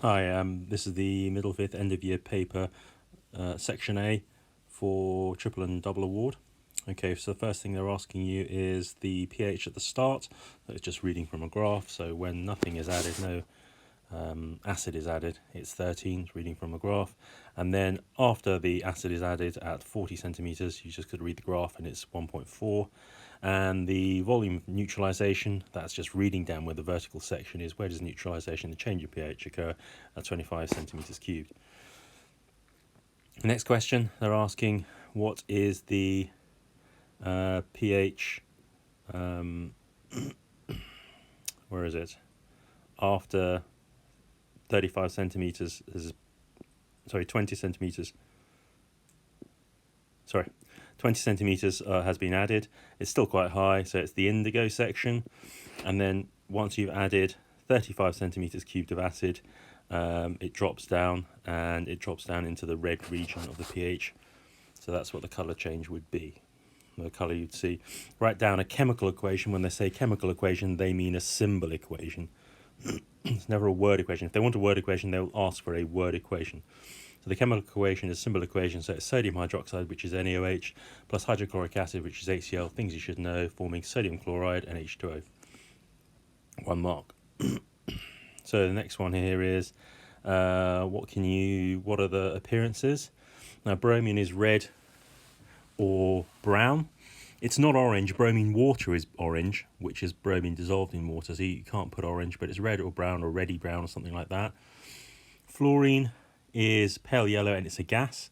Hi, this is the middle fifth end of year paper, section A for triple and double award. Okay, so the first thing they're asking you is the pH at the start. So it's just reading from a graph. So when nothing is added, no acid is added, it's 13, reading from a graph. And then after the acid is added at 40 centimeters, you just could read the graph and it's 1.4. And the volume neutralization, that's just reading down where the vertical section is. Where does neutralization, the change of pH, occur at 25 centimeters cubed? The next question, they're asking what is the pH, where is it, after 35 centimeters, 20 centimeters, 20 centimeters has been added. It's still quite high, so it's the indigo section. And then once you've added 35 centimeters cubed of acid, it drops down, and it drops down into the red region of the pH. So that's what the color change would be. The color you'd see. Write down a chemical equation. When they say chemical equation, they mean a symbol equation. It's never a word equation. If they want a word equation, they'll ask for a word equation. So the chemical equation is a symbol equation. So it's sodium hydroxide, which is NaOH, plus hydrochloric acid, which is HCl, things you should know, forming sodium chloride and H2O. 1 mark. So the next one here is what are the appearances? Now bromine is red or brown. It's not orange. Bromine water is orange, which is bromine dissolved in water, so you can't put orange, but it's red or brown or reddy brown or something like that. Fluorine is pale yellow and it's a gas.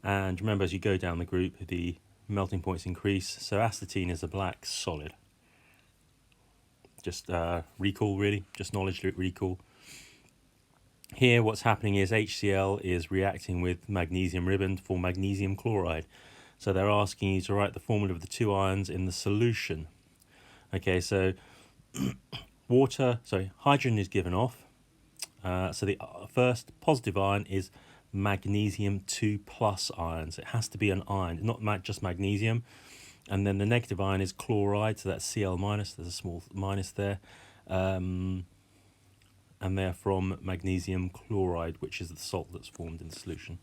And remember, as you go down the group, the melting points increase. So acetine is a black solid. Just recall, really, just knowledge recall. Here what's happening is HCl is reacting with magnesium ribbon for magnesium chloride. So they're asking you to write the formula of the two ions in the solution. Okay, so hydrogen is given off. So the first positive ion is magnesium 2 plus ions. It has to be an ion, not just magnesium. And then the negative ion is chloride, so that's Cl minus. There's a small minus there. And they're from magnesium chloride, which is the salt that's formed in the solution.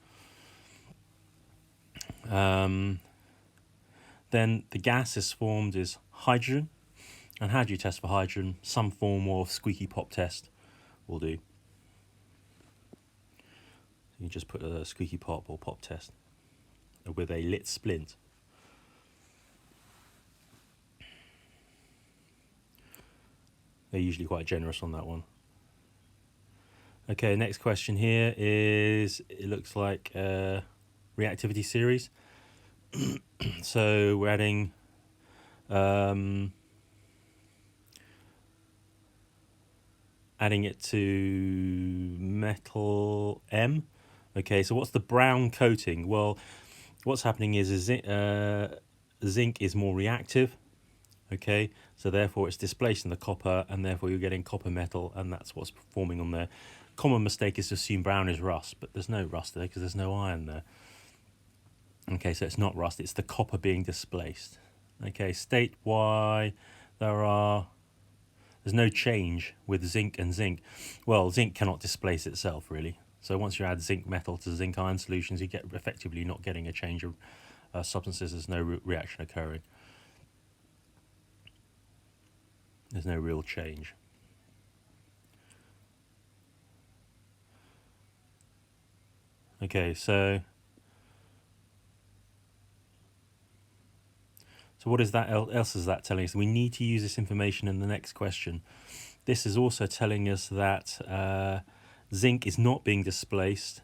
Then the gas is formed is hydrogen. And how do you test for hydrogen? Some form of squeaky pop test will do. You just put a squeaky pop or pop test with a lit splint. They're usually quite generous on that one. Okay, next question here is, it looks like reactivity series. So we're adding it to metal M. Okay, so what's the brown coating? Well, what's happening is zinc is more reactive. Okay, so therefore it's displacing the copper, and therefore you're getting copper metal, and that's what's forming on there. Common mistake is to assume brown is rust, but there's no rust there because there's no iron there. Okay, so it's not rust, it's the copper being displaced. Okay, state why there's no change with zinc and zinc. Well, zinc cannot displace itself, really. So once you add zinc metal to zinc ion solutions, you get effectively not getting a change of substances. There's no reaction occurring. There's no real change. Okay, so what is that else is that telling us? We need to use this information in the next question. This is also telling us that zinc is not being displaced.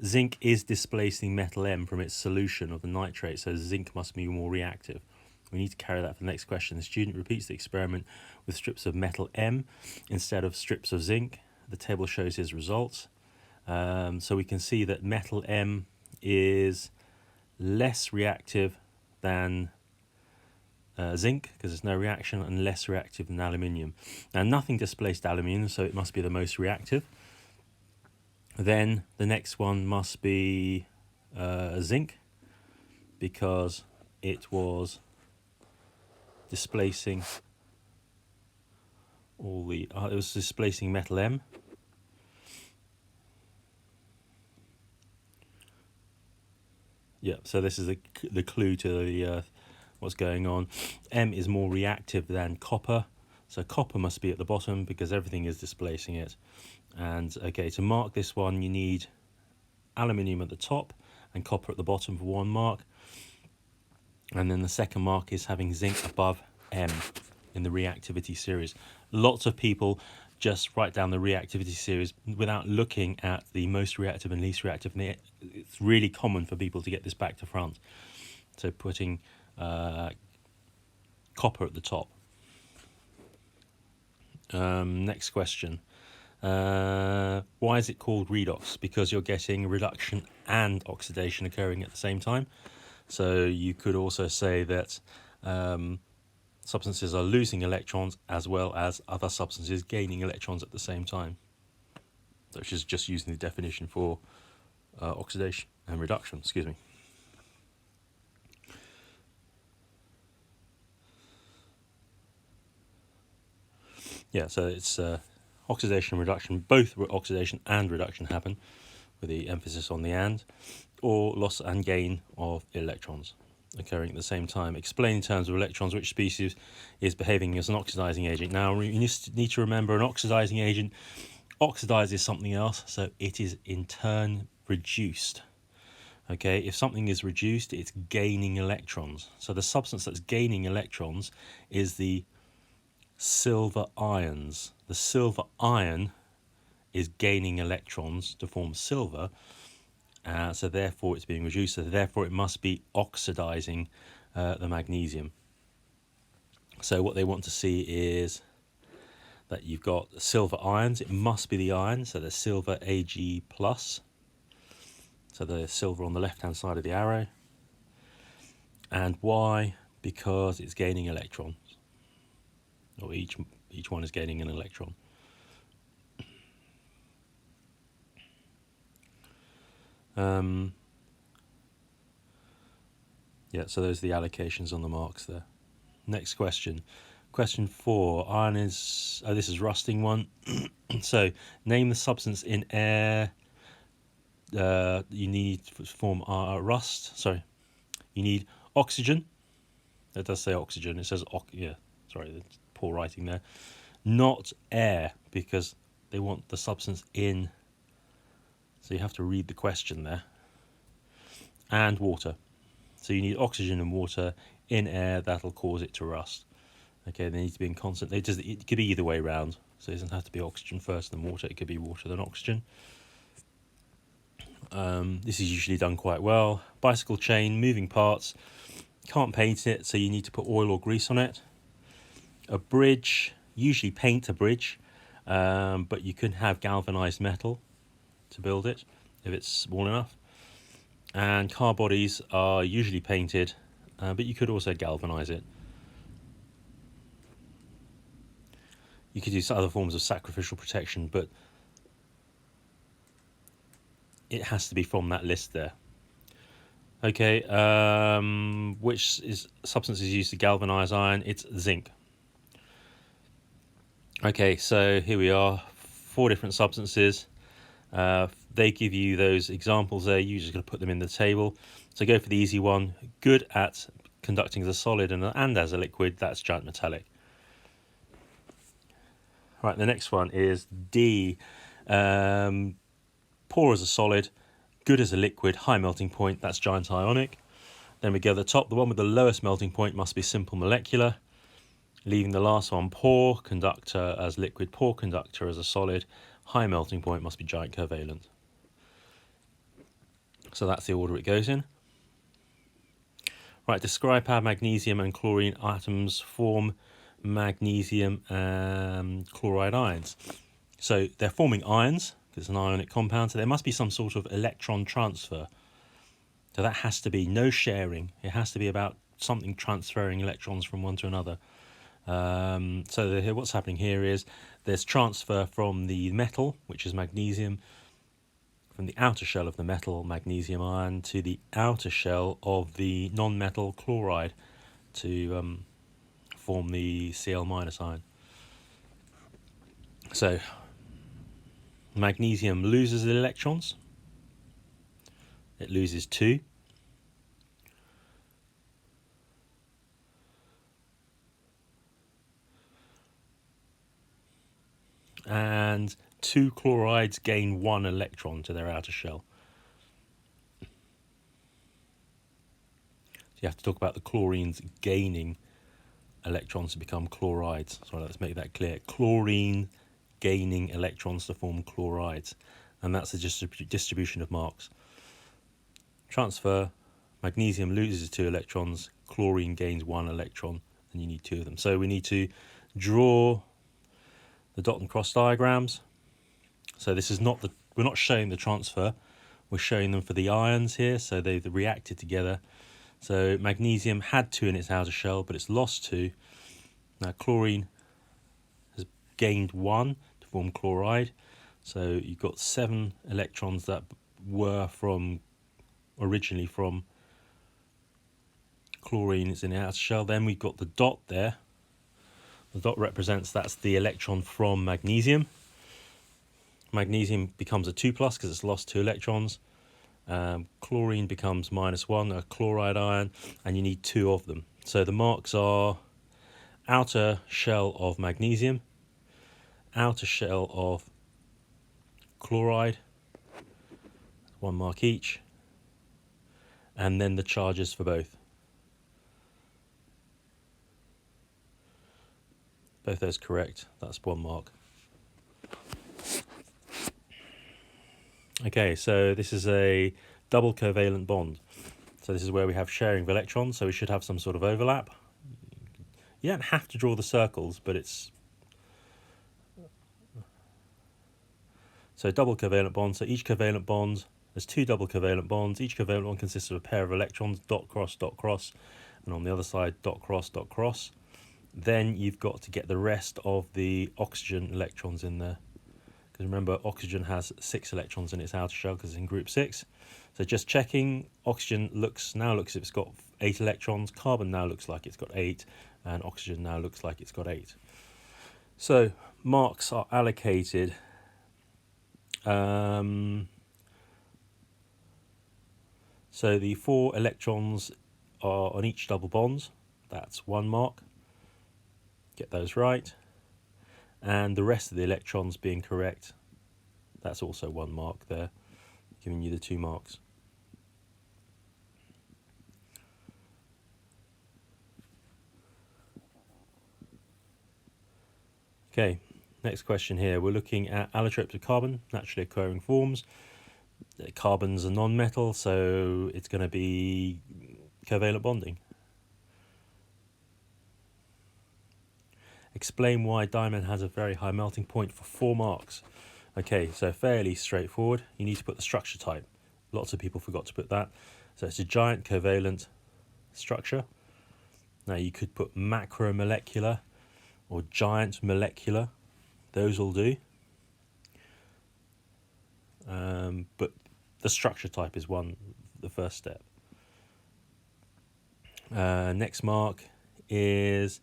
Zinc is displacing metal M from its solution of the nitrate, so zinc must be more reactive. We need to carry that for the next question. The student repeats the experiment with strips of metal M instead of strips of zinc. The table shows his results. So we can see that metal M is less reactive than zinc, because there's no reaction, and less reactive than aluminium. Now nothing displaced aluminium, so it must be the most reactive. Then the next one must be zinc, because it was displacing all the it was displacing metal M. Yeah, so this is the clue to the what's going on. M is more reactive than copper, so copper must be at the bottom because everything is displacing it. And okay, to mark this one, you need aluminium at the top and copper at the bottom for one mark. And then the second mark is having zinc above M in the reactivity series. Lots of people just write down the reactivity series without looking at the most reactive and least reactive. And it's really common for people to get this back to front. So putting copper at the top. Next question. Why is it called redox? Because you're getting reduction and oxidation occurring at the same time. So you could also say that substances are losing electrons as well as other substances gaining electrons at the same time. Which is just using the definition for oxidation and reduction, excuse me. Yeah, so it's oxidation and reduction. Both oxidation and reduction happen, with the emphasis on the and, or loss and gain of electrons occurring at the same time. Explain in terms of electrons which species is behaving as an oxidizing agent. Now, you need to remember an oxidizing agent oxidizes something else, so it is in turn reduced. Okay, if something is reduced, it's gaining electrons. So the substance that's gaining electrons is the silver ions. The silver ion is gaining electrons to form silver, so therefore it's being reduced, so therefore it must be oxidizing the magnesium. So what they want to see is that you've got silver ions. It must be the ion, so the silver Ag+, so the silver on the left hand side of the arrow. And why? Because it's gaining electrons, or each one is gaining an electron. Yeah, so those are the allocations on the marks there. Next question. Question 4. Iron is... Oh, this is rusting one. So, name the substance in air you need to form rust. Sorry. You need oxygen. That does say oxygen. It says... yeah, sorry, that's poor writing there. Not air, because they want the substance in... So you have to read the question there. And water. So you need oxygen and water in air. That'll cause it to rust. Okay, they need to be in constant. It could be either way round. So it doesn't have to be oxygen first and then water. It could be water then oxygen. This is usually done quite well. Bicycle chain, moving parts. Can't paint it, so you need to put oil or grease on it. A bridge, usually paint a bridge, but you can have galvanized metal to build it if it's small enough. And car bodies are usually painted, but you could also galvanize it. You could use other forms of sacrificial protection, but it has to be from that list there. Okay, which substance is used to galvanize iron? It's zinc. Okay, so here we are, 4 different substances. They give you those examples there. You're just going to put them in the table. So go for the easy one. Good at conducting as a solid and as a liquid. That's giant metallic. Right, the next one is D. Poor as a solid, good as a liquid, high melting point. That's giant ionic. Then we go to the top. The one with the lowest melting point must be simple molecular. Leaving the last one, poor conductor as liquid, poor conductor as a solid, high melting point must be giant covalent. So that's the order it goes in. Right, describe how magnesium and chlorine atoms form magnesium chloride ions. So they're forming ions, because it's an ionic compound, so there must be some sort of electron transfer. So that has to be no sharing. It has to be about something transferring electrons from one to another. So what's happening here is there's transfer from the metal, which is magnesium, from the outer shell of the metal, magnesium ion, to the outer shell of the non-metal chloride to form the Cl- ion. So magnesium loses electrons. It loses 2. And 2 chlorides gain 1 electron to their outer shell. So you have to talk about the chlorines gaining electrons to become chlorides. So let's make that clear. Chlorine gaining electrons to form chlorides. And that's the distribution of marks. Transfer, magnesium loses 2 electrons, chlorine gains 1 electron, and you need 2 of them. So we need to draw the dot and cross diagrams. So this is not we're not showing the transfer, we're showing them for the ions here, so they've reacted together. So magnesium had 2 in its outer shell, but it's lost 2. Now chlorine has gained 1 to form chloride. So you've got 7 electrons that were originally from chlorine is in the outer shell. Then we've got the dot there. The dot represents that's the electron from magnesium. Magnesium becomes a 2+ because it's lost 2 electrons. Chlorine becomes -1, a chloride ion, and you need 2 of them. So the marks are outer shell of magnesium, outer shell of chloride, 1 mark each, and then the charges for both. Both those correct, that's 1 mark. Okay, so this is a double covalent bond. So this is where we have sharing of electrons, so we should have some sort of overlap. You don't have to draw the circles, but it's... So double covalent bond, so each covalent bond, there's 2 double covalent bonds. Each covalent bond consists of a pair of electrons, dot, cross, and on the other side, dot, cross. Then you've got to get the rest of the oxygen electrons in there. Because remember, oxygen has 6 electrons in its outer shell because it's in group 6. So just checking, oxygen now looks as if it's got 8 electrons, carbon now looks like it's got 8, and oxygen now looks like it's got 8. So marks are allocated. So the 4 electrons are on each double bond. That's 1 mark. Get those right. And the rest of the electrons being correct, that's also 1 mark there, giving you the 2 marks. Okay, next question here. We're looking at allotropes of carbon, naturally occurring forms. Carbon's a non-metal, so it's going to be covalent bonding. Explain why diamond has a very high melting point for 4 marks. Okay, so fairly straightforward. You need to put the structure type. Lots of people forgot to put that. So it's a giant covalent structure. Now you could put macromolecular or giant molecular. Those will do. But the structure type is the first step. Next mark is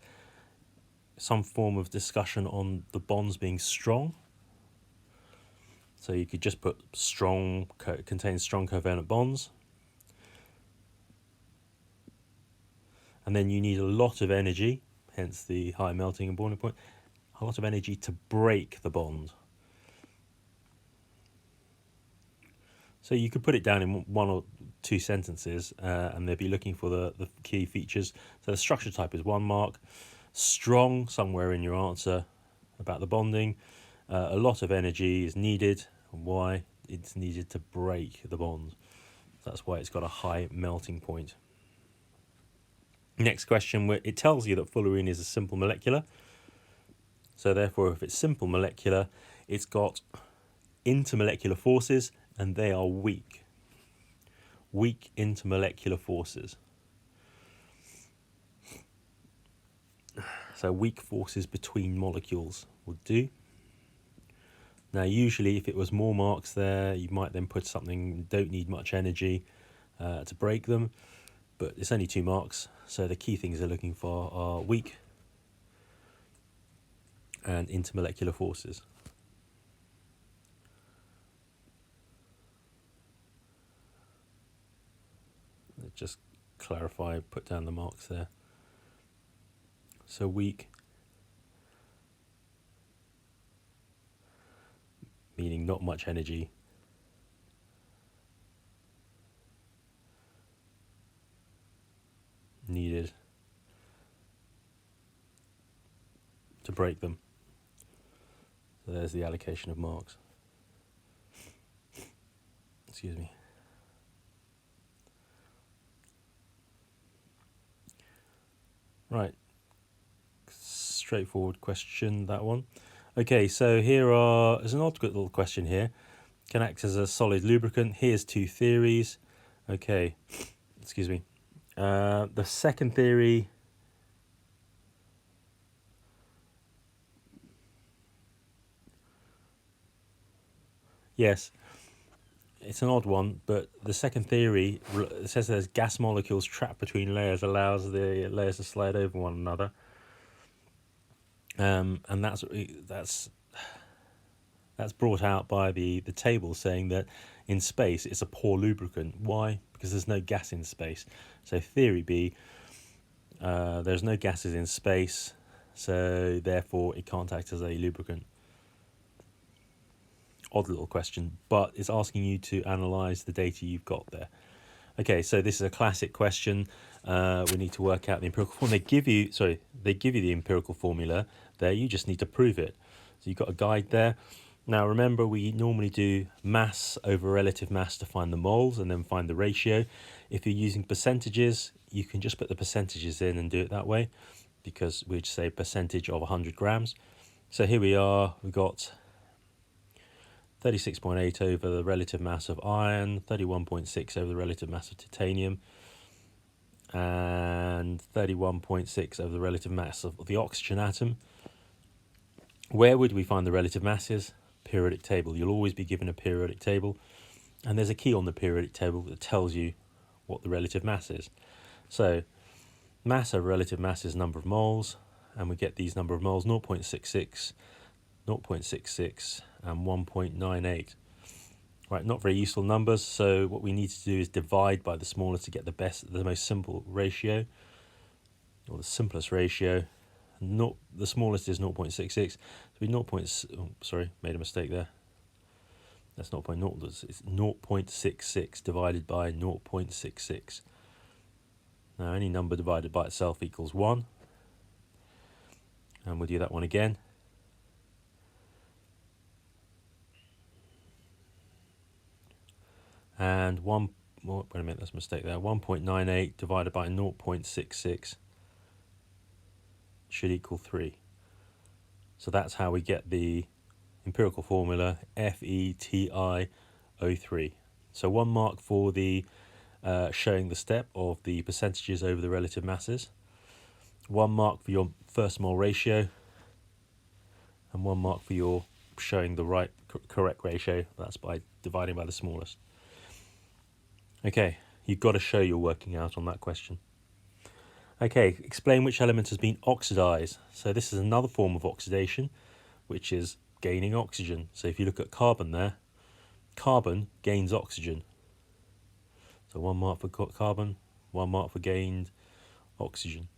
some form of discussion on the bonds being strong. So you could just put strong, contains strong covalent bonds. And then you need a lot of energy, hence the high melting and boiling point, a lot of energy to break the bond. So you could put it down in 1 or 2 sentences and they'd be looking for the key features. So the structure type is 1 mark. Strong, somewhere in your answer about the bonding. A lot of energy is needed. Why? It's needed to break the bond. That's why it's got a high melting point. Next question, it tells you that fullerene is a simple molecular. So therefore, if it's simple molecular, it's got intermolecular forces, and they are weak. Weak intermolecular forces. So weak forces between molecules would do. Now usually if it was more marks there, you might then put something, don't need much energy to break them, but it's only 2 marks, so the key things they're looking for are weak and intermolecular forces. Just clarify, put down the marks there. So weak, meaning not much energy. Needed to break them. So there's the allocation of marks. Excuse me. Right. Straightforward question, that one. Okay, so there's an odd little question here. Can act as a solid lubricant. Here's two theories. Okay, excuse me. The second theory, yes, it's an odd one, but the second theory says there's gas molecules trapped between layers, allows the layers to slide over one another. And that's brought out by the table saying that in space it's a poor lubricant. Why? Because there's no gas in space. So theory B, there's no gases in space, so therefore it can't act as a lubricant. Odd little question, but it's asking you to analyse the data you've got there. Okay, so this is a classic question. We need to work out the empirical formula. They give you the empirical formula there. You just need to prove it. So you've got a guide there. Now remember, we normally do mass over relative mass to find the moles and then find the ratio. If you're using percentages, you can just put the percentages in and do it that way, because we'd say percentage of 100 grams. So here we are, we've got 36.8 over the relative mass of iron, 31.6 over the relative mass of titanium, and 31.6 over the relative mass of the oxygen atom. Where would we find the relative masses? Periodic table. You'll always be given a periodic table, and there's a key on the periodic table that tells you what the relative mass is. So mass over relative mass is number of moles, and we get these number of moles: 0.66, 0.66 and 1.98. Right, not very useful numbers, so what we need to do is divide by the smallest to get the most simple ratio, or the simplest ratio. The smallest is 0.66, so we made a mistake there. That's not 0.0, it's 0.66 divided by 0.66. Now any number divided by itself equals 1, and we'll do that one again. And wait a minute, that's a mistake there. 1.98 divided by 0.66 should equal 3. So that's how we get the empirical formula FeTiO3. So 1 mark for the showing the step of the percentages over the relative masses, 1 mark for your first mole ratio, and 1 mark for your showing the right correct ratio. That's by dividing by the smallest. Okay, you've got to show you're working out on that question. Okay, explain which element has been oxidized. So this is another form of oxidation, which is gaining oxygen. So if you look at carbon there, carbon gains oxygen. So 1 mark for carbon, 1 mark for gained oxygen.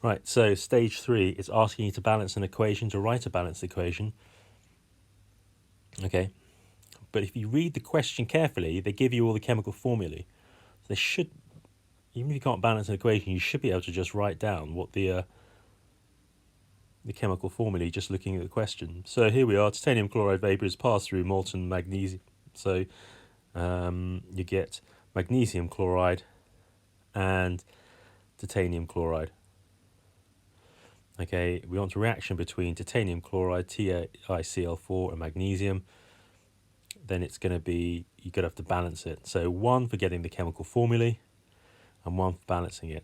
Right, so stage 3 is asking you to balance an equation, to write a balanced equation. Okay, but if you read the question carefully, they give you all the chemical formulae. They should, even if you can't balance an equation, you should be able to just write down what the chemical formulae just looking at the question. So here we are, titanium chloride vapor is passed through molten magnesium. So you get magnesium chloride and titanium chloride. Okay, we want a reaction between titanium chloride, TiCl4, and magnesium. Then it's going to be, you're going to have to balance it. So 1 for getting the chemical formulae and 1 for balancing it.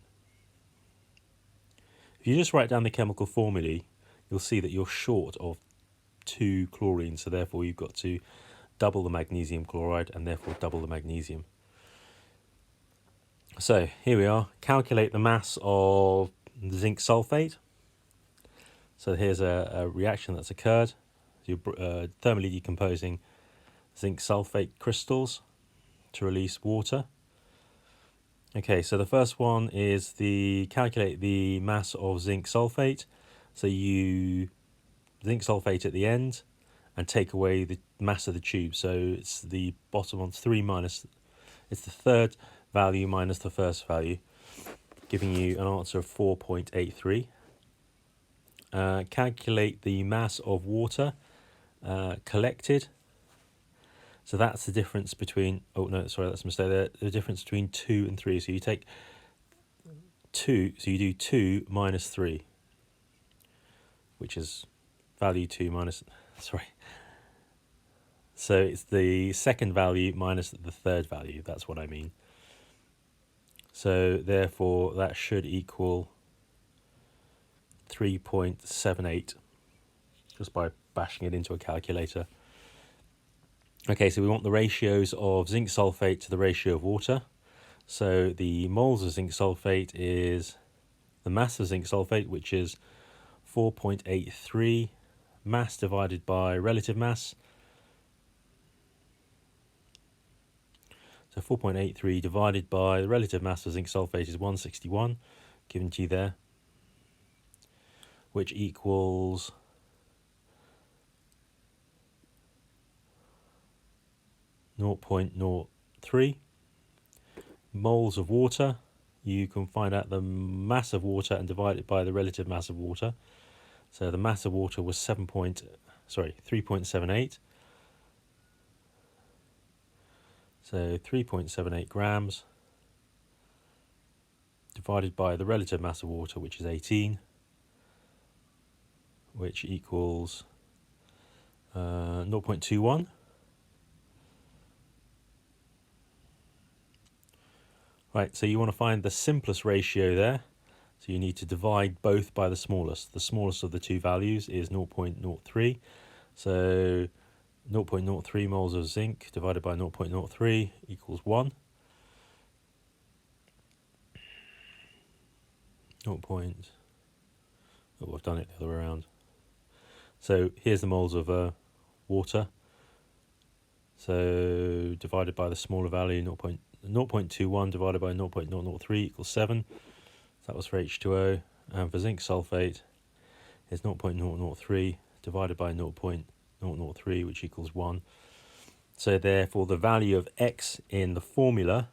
If you just write down the chemical formulae, you'll see that you're short of 2 chlorines, so therefore you've got to double the magnesium chloride and therefore double the magnesium. So here we are. Calculate the mass of zinc sulfate. So here's a reaction that's occurred. You're thermally decomposing zinc sulfate crystals to release water. Okay, so the first one is the calculate the mass of zinc sulfate. So you zinc sulfate at the end and take away the mass of the tube. So it's the bottom one's 3 minus, it's the third value minus the first value, giving you an answer of 4.83. Calculate the mass of water collected. So that's the difference between, oh no, sorry, that's a mistake there. The difference between 2 and 3. So you take 2, so you do 2 minus 3, which is value 2 minus, sorry. So it's the second value minus the third value. That's what I mean. So therefore that should equal 3.78 just by bashing it into a calculator. Okay, so we want the ratios of zinc sulfate to the ratio of water. So the moles of zinc sulfate is the mass of zinc sulfate, which is 4.83 mass divided by relative mass. So 4.83 divided by the relative mass of zinc sulfate is 161, given to you there, which equals 0.03 moles of water. You can find out the mass of water and divide it by the relative mass of water. So the mass of water was 3.78. So 3.78 grams divided by the relative mass of water, which is 18, which equals 0.21. Right, so you want to find the simplest ratio there. So you need to divide both by the smallest. The smallest of the two values is 0.03. So 0.03 moles of zinc divided by 0.03 equals 1. 0. Oh, I've done it the other way around. So here's the moles of water. So divided by the smaller value, 0.21 divided by 0.003 equals 7. That was for H2O. And for zinc sulfate, it's 0.003 divided by 0.003, which equals 1. So therefore, the value of X in the formula,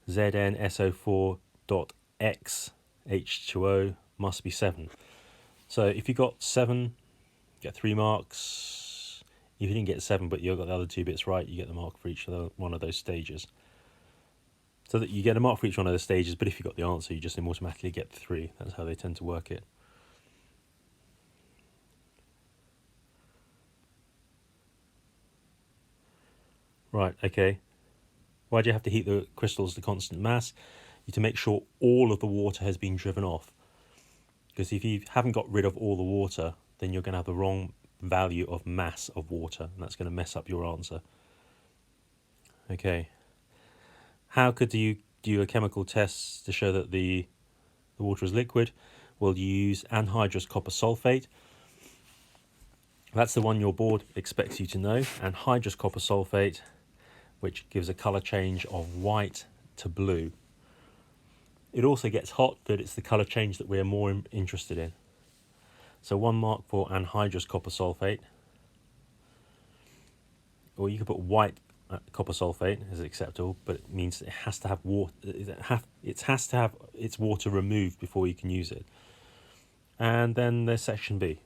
ZnSO4.X H2O, must be 7. So if you got 7, you get 3 marks. If you didn't get 7, but you got the other 2 bits right, you get the mark for each one of those stages. So that you get a mark for each one of those stages, but if you got the answer, you just automatically get 3. That's how they tend to work it. Right, okay. Why do you have to heat the crystals to constant mass? To make sure all of the water has been driven off. Because if you haven't got rid of all the water, then you're going to have the wrong value of mass of water, and that's going to mess up your answer. Okay. How could you do a chemical test to show that the water is liquid? Well, you use anhydrous copper sulfate. That's the one your board expects you to know. Anhydrous copper sulfate, which gives a colour change of white to blue. It also gets hot, but it's the colour change that we're more interested in. So 1 mark for anhydrous copper sulfate. Or you could put white copper sulfate is acceptable, but it means it has to have water. It has to have its water removed before you can use it. And then there's section B.